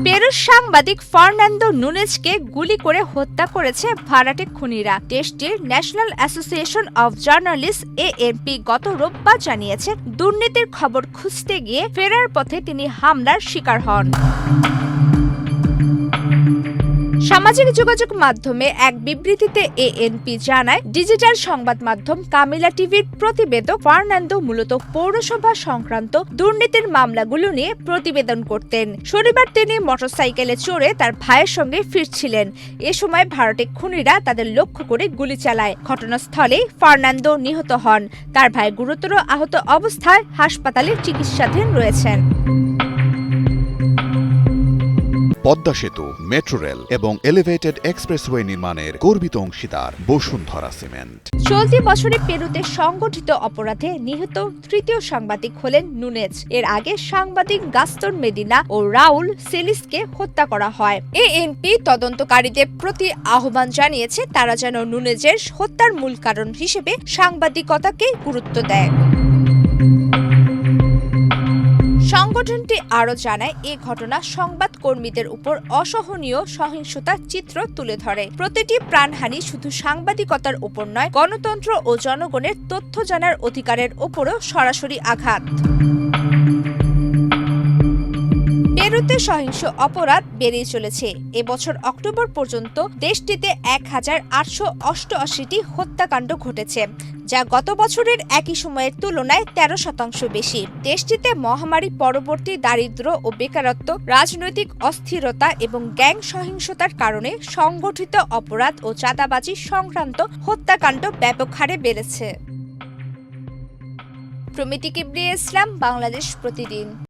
পেরুর সাংবাদিক ফার্নান্দো নুনেজকে গুলি করে হত্যা করেছে ভাড়াটে খুনিরা। দেশটির national association of journalist ANP গত রোববার জানিয়েছে, দুর্নীতির খবর খুঁজতে গিয়ে ফেরার পথে তিনি হামলার শিকার হন। সামাজিক যোগাযোগ মাধ্যমে এক বিবৃতিতে এএনপি জানায়, ডিজিটাল সংবাদ মাধ্যম কামিলা টিভির প্রতিবেদক ফার্নান্দো মূলত পৌরসভা সংক্রান্ত দুর্নীতির মামলাগুলো নিয়ে প্রতিবেদন করতেন। শনিবার তিনি মোটরসাইকেলে চড়ে তার ভাইয়ের সঙ্গে ফিরছিলেন। এ সময় ভাড়াটে খুনিরা তাদের লক্ষ্য করে গুলি চালায়। ঘটনাস্থলেই ফার্নান্দো নিহত হন। তার ভাই গুরুতর আহত অবস্থায় হাসপাতালে চিকিৎসাধীন রয়েছেন। পদ্মা সেতু, মেট্রো রেল এবং এলিভেটেড এক্সপ্রেসওয়ে নির্মাণের গর্বিত অংশীদার বসুন্ধরা সিমেন্ট। চলতি বছরে পেরুতে সংগঠিত অপরাধে নিহত তৃতীয় সাংবাদিক হলেন নুনেজ। এর আগে সাংবাদিক গাস্তন মেদিনা ও রাউল সেলিসকে হত্যা করা হয়। এএনপি তদন্তকারীদের প্রতি আহ্বান জানিয়েছে তারা যেন নুনেজের হত্যার মূল কারণ হিসেবে সাংবাদিকতাকে গুরুত্ব দেয়। সংগঠনটি আরও জানায়, এ ঘটনা সংবাদ কর্মীদের উপর অসহনীয় সহিংসতার চিত্র তুলে ধরে। প্রতিটি প্রাণহানি শুধু সাংবাদিকতার উপর নয়, গণতন্ত্র ও জনগণের তথ্য জানার অধিকারের উপরও সরাসরি আঘাত। পেরুতে সহিংস অপরাধ বেড়েই চলেছে। এবছর অক্টোবর পর্যন্ত দেশটিতে 1888টি হত্যাকাণ্ড ঘটেছে, যা গত বছরের একই সময়ের তুলনায় 13% বেশি। দেশটিতে মহামারী পরবর্তী দারিদ্র্য ও বেকারত্ব, রাজনৈতিক অস্থিরতা এবং গ্যাং সহিংসতার কারণে সংগঠিত অপরাধ ও চাঁদাবাজি সংক্রান্ত হত্যাকাণ্ড ব্যাপক হারে বেড়েছে। প্রমিতি কিবরিয়া ইসলাম, বাংলাদেশ প্রতিদিন।